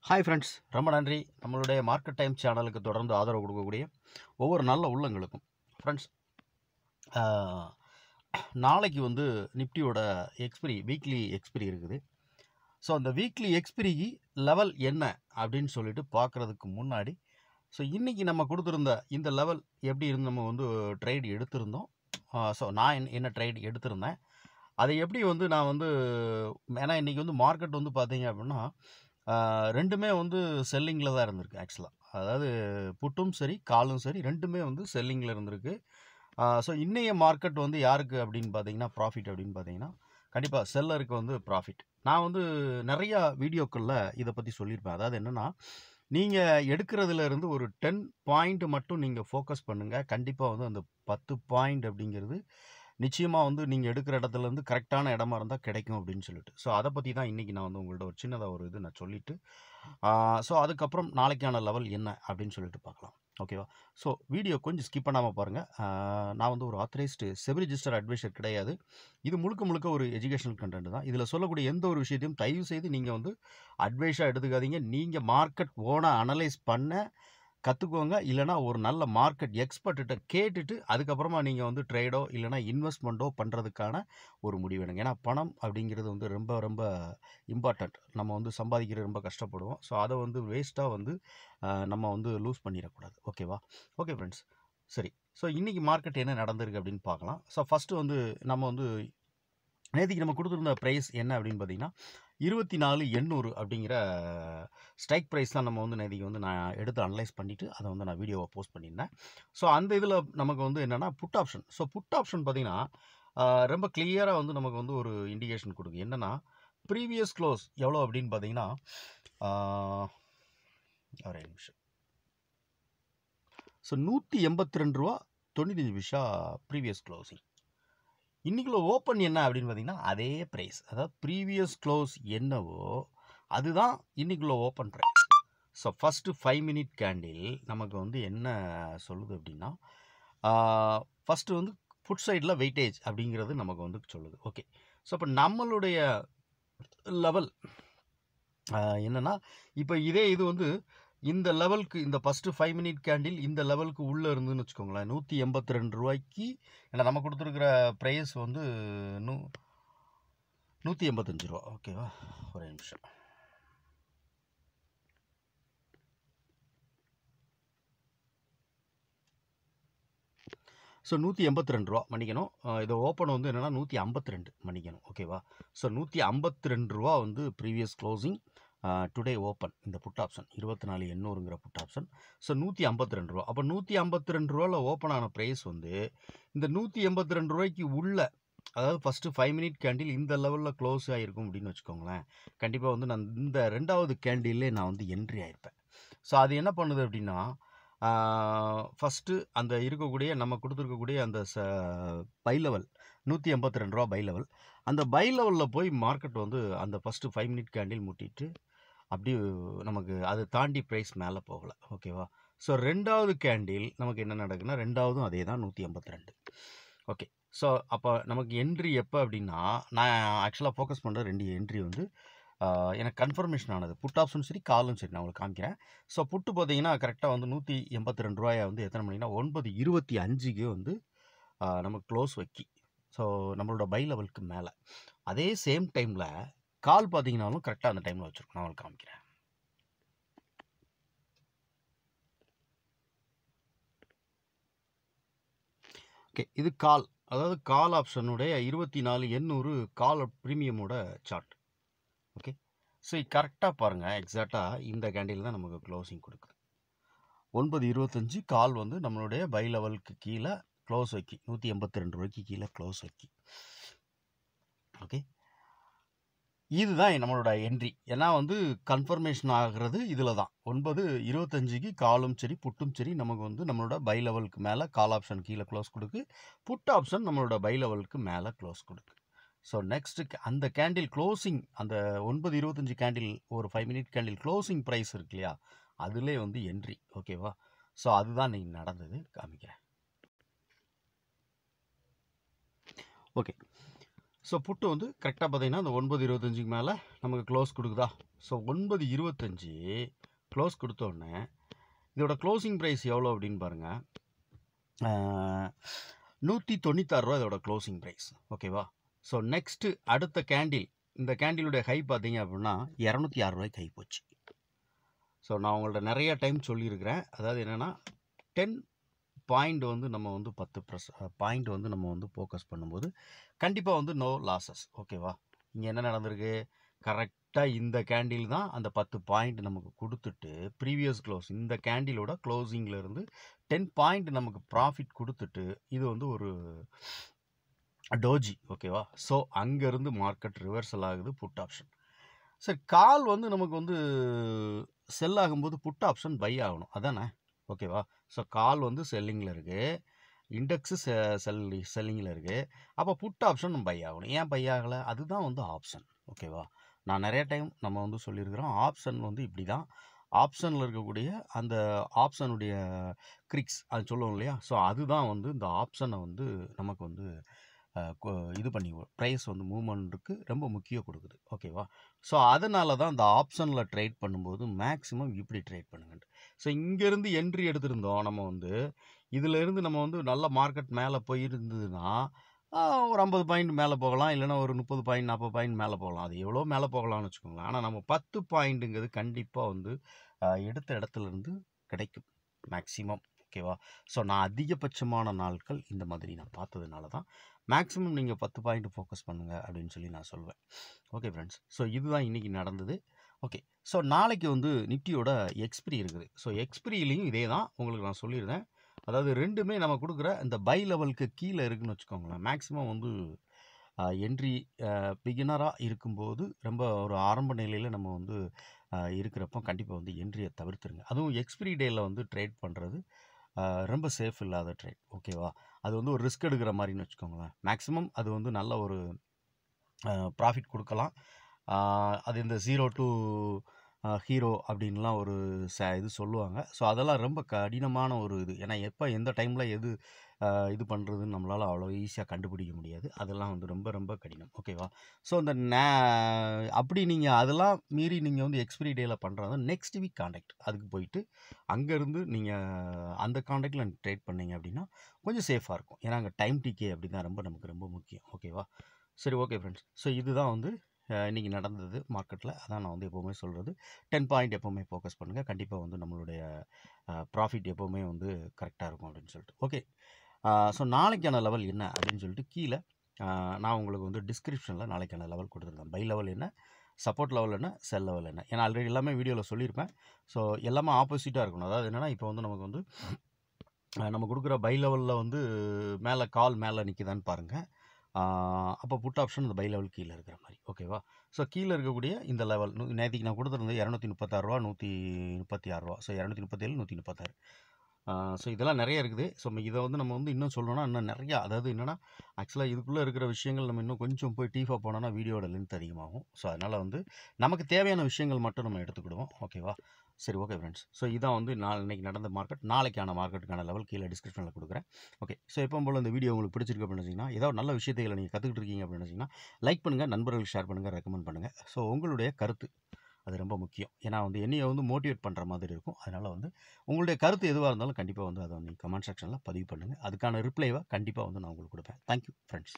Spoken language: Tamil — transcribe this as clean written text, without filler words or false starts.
ஹாய் ஃப்ரெண்ட்ஸ், ரொம்ப நன்றி. நம்மளுடைய மார்க்கெட் டைம் சேனலுக்கு தொடர்ந்து ஆதரவு கொடுக்கக்கூடிய ஒவ்வொரு நல்ல உள்ளங்களுக்கும். ஃப்ரெண்ட்ஸ், நாளைக்கு வந்து நிஃப்டியோட வீக்லி எக்ஸ்பிரி இருக்குது. ஸோ அந்த வீக்லி எக்ஸ்பிரிக்கு லெவல் என்ன அப்படின்னு சொல்லிட்டு பார்க்குறதுக்கு முன்னாடி, ஸோ இன்றைக்கி நம்ம கொடுத்துருந்த இந்த லெவல் எப்படி இருந்து நம்ம வந்து ட்ரேட் எடுத்திருந்தோம். ஸோ நான் என்ன ட்ரேட் எடுத்திருந்தேன், அதை எப்படி வந்து நான் வந்து ஏன்னா இன்றைக்கி வந்து மார்க்கெட் வந்து பார்த்தீங்க அப்படின்னா ரெண்டுமே வந்து செல்லிங்கில் தான் இருந்திருக்கு ஆக்சுவலாக. அதாவது புட்டும் சரி காலும் சரி ரெண்டுமே வந்து செல்லிங்கில் இருந்திருக்கு. ஸோ இன்றைய மார்க்கெட் வந்து யாருக்கு அப்படின்னு பார்த்தீங்கன்னா ப்ராஃபிட் அப்படின்னு பார்த்தீங்கன்னா கண்டிப்பாக செல்லருக்கு வந்து ப்ராஃபிட். நான் வந்து நிறையா வீடியோக்களில் இதை பற்றி சொல்லியிருப்பேன். அதாவது என்னென்னா, நீங்கள் எடுக்கிறதுல இருந்து ஒரு 10 பாயிண்ட் மட்டும் நீங்கள் ஃபோக்கஸ் பண்ணுங்கள். கண்டிப்பாக வந்து அந்த 10 பாயிண்ட் அப்படிங்கிறது நிச்சயமாக வந்து நீங்கள் எடுக்கிற இடத்துலேருந்து கரெக்டான இடமா இருந்தால் கிடைக்கும் அப்படின்னு சொல்லிட்டு. ஸோ அதை பற்றி தான் இன்றைக்கி நான் வந்து உங்கள்கிட்ட ஒரு சின்னதாக ஒரு இது நான் சொல்லிவிட்டு, ஸோ அதுக்கப்புறம் நாளைக்கான லெவல் என்ன அப்படின்னு சொல்லிட்டு பார்க்கலாம். ஓகேவா? ஸோ வீடியோ கொஞ்சம் ஸ்கிப் பண்ணாமல் பாருங்கள். நான் வந்து ஒரு ஆத்தரைஸ்டு செபி ரிஜிஸ்டர் அட்வைசர் கிடையாது. இது முழுக்க முழுக்க ஒரு எஜுகேஷனல் கண்டென்ட் தான். இதில் சொல்லக்கூடிய எந்த ஒரு விஷயத்தையும் தயவு செய்து நீங்கள் வந்து அட்வைஸாக எடுத்துக்காதீங்க. நீங்கள் மார்க்கெட் ஓனாக அனலைஸ் பண்ண கற்றுக்கோங்க. இல்லைனா ஒரு நல்ல மார்க்கெட் எக்ஸ்பர்ட்டிட்ட கேட்டுட்டு அதுக்கப்புறமா நீங்கள் வந்து ட்ரேடோ இல்லைனா இன்வெஸ்ட்மெண்ட்டோ பண்ணுறதுக்கான ஒரு முடிவு எடுங்க. ஏன்னா பணம் அப்படிங்கிறது வந்து ரொம்ப ரொம்ப இம்பார்ட்டண்ட். நம்ம வந்து சம்பாதிக்கிறது ரொம்ப கஷ்டப்படுவோம். ஸோ அதை வந்து வேஸ்ட்டாக வந்து நம்ம வந்து லூஸ் பண்ணிடக்கூடாது. ஓகேவா? ஓகே ஃப்ரெண்ட்ஸ், சரி. ஸோ இன்றைக்கி மார்க்கெட் என்ன நடந்திருக்கு அப்படின்னு பார்க்கலாம். ஸோ ஃபஸ்ட்டு வந்து நம்ம வந்து நேற்றுக்கு நம்ம கொடுத்துருந்த ப்ரைஸ் என்ன அப்படின்னு பார்த்தீங்கன்னா 24,800 அப்படிங்கிற ஸ்ட்ரைக் ப்ரைஸ் தான் நம்ம வந்து நேற்றுக்கு வந்து நான் எடுத்து அனலைஸ் பண்ணிவிட்டு அதை வந்து நான் வீடியோவை போஸ்ட் பண்ணியிருந்தேன். ஸோ அந்த இதில் நமக்கு வந்து என்னென்னா food option. So food option பார்த்தீங்கன்னா ரொம்ப கிளியராக வந்து நமக்கு வந்து ஒரு இண்டிகேஷன் கொடுங்க. என்னென்னா ப்ரீவியஸ் க்ளோஸ் எவ்வளோ அப்படின்னு பார்த்தீங்கன்னா ஒரே நிமிஷம். ஸோ 182 ரூபா 95 பைசா ப்ரீவியஸ் க்ளோசிங். இன்றைக்குள்ள ஓப்பன் என்ன அப்படின்னு பார்த்தீங்கன்னா அதே ப்ரைஸ், அதாவது ப்ரீவியஸ் க்ளோஸ் என்னவோ அதுதான் இன்றைக்குள்ள open price. So first 5 minute candle நமக்கு வந்து என்ன சொல்லுது அப்படின்னா ஃபஸ்ட்டு வந்து ஃபுட் சைடில் வெயிட்டேஜ் அப்படிங்கிறது நமக்கு வந்து சொல்லுது. ஓகே, ஸோ இப்போ நம்மளுடைய லெவல் என்னென்னா இப்போ இது வந்து இந்த லெவலுக்கு இந்த ஃபஸ்ட்டு 5 மினிட் கேண்டில் இந்த லெவலுக்கு உள்ளே இருந்துன்னு வச்சுக்கோங்களேன் 182 ரூபாய்க்கு. ஏன்னா நம்ம கொடுத்துருக்குற ப்ரைஸ் வந்து 185 ரூபா. ஓகேவா? ஒரே நிமிஷம். ஸோ 182 ரூபா மன்னிக்கணும். இது ஓப்பன் வந்து என்னென்னா 152 மன்னிக்கணும். ஓகேவா? ஸோ 152 ரூபா வந்து ப்ரீவியஸ் க்ளோசிங். டுடே ஓப்பன் இந்த புட் ஆப்ஷன் 24,800ங்கிற புட் ஆப்ஷன். ஸோ 152 ரூபா. அப்போ 152 ரூபாவில் ஓப்பன் ஆன ப்ரைஸ் வந்து இந்த 182 ரூபாய்க்கு உள்ள, அதாவது ஃபஸ்ட்டு 5 மினிட் கேண்டில் இந்த லெவலில் க்ளோஸ் ஆகிருக்கும் அப்படின்னு வச்சுக்கோங்களேன். கண்டிப்பாக வந்து நான் இந்த ரெண்டாவது கேண்டில்லே நான் வந்து என்ட்ரி ஆகிருப்பேன். ஸோ அது என்ன பண்ணுது அப்படின்னா ஃபஸ்ட்டு அந்த இருக்கக்கூடிய நம்ம கொடுத்துருக்கக்கூடிய அந்த பை லெவல் 182 ரூபா பை லெவல், அந்த பை லெவலில் போய் மார்க்கெட் வந்து அந்த ஃபஸ்ட்டு 5 மினிட் கேண்டில் முட்டிட்டு அப்படியே நமக்கு அதை தாண்டி ப்ரைஸ் மேலே போகலை. ஓகேவா? ஸோ ரெண்டாவது கேண்டில் நமக்கு என்ன நடக்குதுன்னா ரெண்டாவதும் அதே தான் 182. ஓகே, ஸோ அப்போ நமக்கு என்ட்ரி எப்போ அப்படின்னா நான் ஆக்சுவலாக ஃபோக்கஸ் பண்ணுற 2 என்ட்ரி வந்து எனக்கு கன்ஃபர்மேஷன் ஆனது. புட் ஆப்ஷன் சரி காலும் சரி நான் உங்களுக்கு காமிக்கிறேன். ஸோ புட்டு பார்த்தீங்கன்னா கரெக்டாக வந்து 182 ரூபாயை வந்து எத்தனை மணினா 9:25க்கு வந்து நமக்கு க்ளோஸ் வைக்கி. ஸோ நம்மளோட பை லெவலுக்கு மேலே. அதே சேம் டைமில் கால் பார்த்தீங்கன்னாலும் கரெக்டாக அந்த டைமில் வச்சுருக்கோம். நான் உங்களுக்கு காமிக்கிறேன். ஓகே, இது கால், அதாவது கால் ஆப்ஷனுடைய 24,800 கால் ப்ரீமியமோட சார்ட். ஓகே, ஸோ கரெக்டாக பாருங்கள். எக்ஸாக்டாக இந்த கேண்டில் தான் நமக்கு க்ளோசிங் கொடுக்குது. 9:25 கால் வந்து நம்மளுடைய பை லெவலுக்கு கீழே க்ளோஸ் வைக்கி 182 ரூபாய்க்கு கீழே க்ளோஸ் வைக்கி. ஓகே, இதுதான் நம்மளோட என்ட்ரி. ஏன்னா வந்து கன்ஃபர்மேஷன் ஆகிறது இதில் தான் 9:25க்கு காலும் சரி புட்டும் சரி நமக்கு வந்து நம்மளோட பை லெவலுக்கு மேலே கால் ஆப்ஷன் கீழே க்ளோஸ் கொடுக்கு, புட் ஆப்ஷன் நம்மளோட பை லெவலுக்கு மேலே க்ளோஸ் கொடுக்கு. ஸோ நெக்ஸ்ட்டு அந்த கேண்டில் க்ளோசிங், அந்த 9:25 கேண்டில் ஒரு 5 மினிட் கேண்டில் க்ளோசிங் ப்ரைஸ் இருக்கு இல்லையா, அதிலே வந்து என்ட்ரி. ஓகேவா? ஸோ அதுதான் இன்னைக்கு நடந்தது. காமிக்கிறேன். ஓகே, ஸோ புட்டு வந்து கரெக்டாக பார்த்தீங்கன்னா அந்த 9:25க்கு மேலே நமக்கு க்ளோஸ் கொடுக்குதா. ஸோ 9:25 க்ளோஸ் கொடுத்தோடனே இதோட க்ளோசிங் ப்ரைஸ் எவ்வளோ அப்படின்னு பாருங்கள். 196 ரூபா இதோட க்ளோசிங் ப்ரைஸ். ஓகேவா. ஸோ நெக்ஸ்ட்டு அடுத்த கேண்டில், இந்த கேண்டிலுடைய ஹை பார்த்தீங்க அப்படின்னா 206 ரூபாய்க்கு ஹை போச்சு. ஸோ நான் உங்கள்ட்ட நிறைய டைம் சொல்லியிருக்கிறேன். அதாவது என்னென்னா 10 பாயிண்ட் வந்து நம்ம வந்து 10 பாயிண்ட் வந்து நம்ம வந்து ஃபோக்கஸ் பண்ணும்போது கண்டிப்பாக வந்து நோ லாஸஸ். ஓகேவா. இங்கே என்ன நடந்திருக்கு, கரெக்டாக இந்த கேண்டில் தான் அந்த 10 பாயிண்ட் நமக்கு கொடுத்துட்டு ப்ரீவியஸ் க்ளோஸ் இந்த கேண்டிலோட க்ளோசிங்கில் இருந்து 10 பாயிண்ட் நமக்கு ப்ராஃபிட் கொடுத்துட்டு இது வந்து ஒரு டோஜி. ஓகேவா. ஸோ அங்கேருந்து மார்க்கெட் ரிவர்சல் ஆகுது புட் ஆப்ஷன். சரி, கால் வந்து நமக்கு வந்து செல் ஆகும்போது புட் ஆப்ஷன் பை ஆகணும் அதானே. ஓகேவா. ஸோ கால் வந்து செல்லிங்கில் இருக்குது, இண்டெக்ஸு செல்லிங்கில் இருக்குது. அப்போ புட் ஆப்ஷன் பை ஆகணும். ஏன் பை ஆகலை, அதுதான் வந்து ஆப்ஷன். ஓகேவா. நான் நிறைய டைம் நம்ம வந்து சொல்லியிருக்கிறோம், ஆப்ஷன் வந்து இப்படி தான். ஆப்ஷனில் இருக்கக்கூடிய அந்த ஆப்ஷனுடைய கிரிக்ஸ் அது சொல்லுவோம் இல்லையா. ஸோ அதுதான் வந்து இந்த ஆப்ஷனை வந்து நமக்கு வந்து இது பண்ணி ப்ரைஸ் வந்து மூவ்மெண்ட்டுக்கு ரொம்ப முக்கியம் கொடுக்குது. ஓகேவா. ஸோ அதனால தான் இந்த ஆப்ஷனில் ட்ரேட் பண்ணும்போது மேக்ஸிமம் இப்படி ட்ரேட் பண்ணுங்கன்ட்டு. ஸோ இங்கேருந்து என்ட்ரி எடுத்திருந்தோம் நம்ம வந்து, இதிலேருந்து நம்ம வந்து நல்ல மார்க்கெட் மேலே போயிருந்ததுன்னா ஒரு 50 பாயிண்ட் மேலே போகலாம், இல்லைன்னா ஒரு 30 பாயிண்ட் 40 பாயிண்ட் மேலே போகலாம். அது எவ்வளோ மேலே போகலாம்னு வச்சுக்கோங்களேன். ஆனால் நம்ம 10 பாயிண்ட்டுங்கிறது கண்டிப்பாக வந்து எடுத்த இடத்துலேருந்து கிடைக்கும் மேக்ஸிமம். ஓகேவா. ஸோ நான் அதிகபட்சமான நாட்கள் இந்த மாதிரி நான் பார்த்ததுனால தான் மேக்ஸிமம் நீங்கள் 10 பாயிண்ட் ஃபோக்கஸ் பண்ணுங்கள் அப்படின்னு சொல்லி நான் சொல்வேன். Okay friends. ஸோ இதுதான் இன்றைக்கி நடந்தது. ஓகே. ஸோ நாளைக்கு வந்து நிஃப்டியோட எக்ஸ்பிரி இருக்குது. ஸோ எக்ஸ்பிரியிலையும் இதே தான் உங்களுக்கு நான் சொல்லியிருந்தேன். அதாவது ரெண்டுமே நம்ம கொடுக்குற இந்த பை லெவலுக்கு கீழே இருக்குதுன்னு வச்சுக்கோங்களேன். மேக்ஸிமம் வந்து என்ட்ரி பிகினராக இருக்கும்போது ரொம்ப ஒரு ஆரம்ப நிலையில் நம்ம வந்து இருக்கிறப்போ கண்டிப்பாக வந்து என்ட்ரியை தவிர்த்துருங்க. அதுவும் எக்ஸ்பிரி டேயில் வந்து ட்ரேட் பண்ணுறது ரொம்ப சேஃப் இல்லாத ட்ரேட். ஓகேவா. அது வந்து ஒரு ரிஸ்க் எடுக்கிற மாதிரின்னு வச்சுக்கோங்களேன். மேக்ஸிமம் அது வந்து நல்ல ஒரு ப்ராஃபிட் கொடுக்கலாம். அது இந்த 0 to ஹீரோ அப்படின்லாம் ஒரு இது சொல்லுவாங்க. ஸோ அதெல்லாம் ரொம்ப கடினமான ஒரு இது. ஏன்னா எப்போ எந்த டைமில் எது இது பண்ணுறதுன்னு நம்மளால் அவ்வளோ ஈஸியாக கண்டுபிடிக்க முடியாது. அதெல்லாம் வந்து ரொம்ப ரொம்ப கடினம். ஓகேவா. ஸோ இந்த அப்படி நீங்கள் அதெல்லாம் மீறி நீங்கள் வந்து எக்ஸ்பிரி டேயில் பண்ணுறது நெக்ஸ்ட் வீக் கான்டாக்ட் அதுக்கு போயிட்டு அங்கேருந்து நீங்கள் அந்த கான்டாக்டில் ட்ரேட் பண்ணீங்க அப்படின்னா கொஞ்சம் சேஃபாக இருக்கும். ஏன்னா அங்கே டைம் டிகே அப்படி தான் நமக்கு ரொம்ப முக்கியம். ஓகேவா. சரி, ஓகே ஃப்ரெண்ட்ஸ். ஸோ இதுதான் வந்து இன்றைக்கி நடந்தது மார்க்கெட்டில். அதான் நான் வந்து எப்போவுமே சொல்கிறது, 10 பாயிண்ட் எப்போவுமே ஃபோக்கஸ் பண்ணுங்கள். கண்டிப்பாக வந்து நம்மளுடைய ப்ராஃபிட் எப்போவுமே வந்து கரெக்டாக இருக்கும் அப்படின்னு சொல்லிட்டு. ஓகே. ஸோ நாளைக்கான லெவல் என்ன அப்படின்னு சொல்லிட்டு கீழே நான் உங்களுக்கு வந்து டிஸ்கிரிப்ஷனில் நாளைக்கான லெவல் கொடுத்துருந்தேன். பை லெவல் என்ன, சப்போர்ட் லெவல் என்ன, செல் லெவல் என்ன. ஏன்னா ஆல்ரெடி எல்லாமே வீடியோவில் சொல்லியிருப்பேன். ஸோ எல்லாமே ஆப்போசிட்டாக இருக்கணும். அதாவது என்னென்னா இப்போ வந்து நமக்கு வந்து நம்ம கொடுக்குற பை லெவலில் வந்து மேலே கால் மேலே நிற்கிதான்னு பாருங்கள். அப்போ புட் ஆப்ஷன் இந்த பை லெவல் கீழே இருக்கிற மாதிரி. ஓகேவா. ஸோ கீழே இருக்கக்கூடிய இந்த லெவல் நேற்றுக்கு நான் கொடுத்துருந்தது 236 ரூபா, 136 ரூபா. ஸோ 237, 136. ஸோ இதெல்லாம் நிறைய இருக்குது. ஸோ இதை வந்து நம்ம வந்து இன்னும் சொல்லணும்னா இன்னும் நிறையா, அதாவது என்னென்னா ஆக்சுவலாக இதுக்குள்ளே இருக்கிற விஷயங்கள் நம்ம இன்னும் கொஞ்சம் போய் டீஃபாக போனோம்னா வீடியோட லென்த் அதிகமாகும். ஸோ அதனால் வந்து நமக்கு தேவையான விஷயங்கள் மட்டும் நம்ம எடுத்துக்கிடுவோம். ஓகேவா. சரி, ஓகே ஃப்ரெண்ட்ஸ். ஸோ இதான் வந்து இன்னைக்கு நடந்த மார்க்கெட். நாளைக்கான மார்க்கெட்டுக்கான லெவல் கீழே டிஸ்கிரிப்ஷனில் கொடுக்குறேன். ஓகே. ஸோ எப்போ போல் இந்த வீடியோ உங்களுக்கு பிடிச்சிருக்கு அப்படின்னு நினச்சிங்கன்னா, ஏதாவது நல்ல விஷயத்தைகளை நீங்கள் கற்றுக்கிட்டு இருக்கீங்க அப்படின்னு நினச்சிங்கன்னா லைக் பண்ணுங்கள், நண்பர்களுக்கு ஷேர் பண்ணுங்கள், ரெக்கமெண்ட் பண்ணுங்கள். ஸோ உங்களுடைய கருத்து அது ரொம்ப முக்கியம். ஏன்னா வந்து என்னையை வந்து மோட்டிவேட் பண்ணுற மாதிரி இருக்கும். அதனால் வந்து உங்களுடைய கருத்து எதுவாக இருந்தாலும் கண்டிப்பாக வந்து அதை நீங்கள் கமெண்ட் செக்ஷனில் பதிவு பண்ணுங்கள். அதுக்கான ரிப்ளைவை கண்டிப்பாக வந்து நான் உங்களுக்கு கொடுப்பேன். Thank you friends.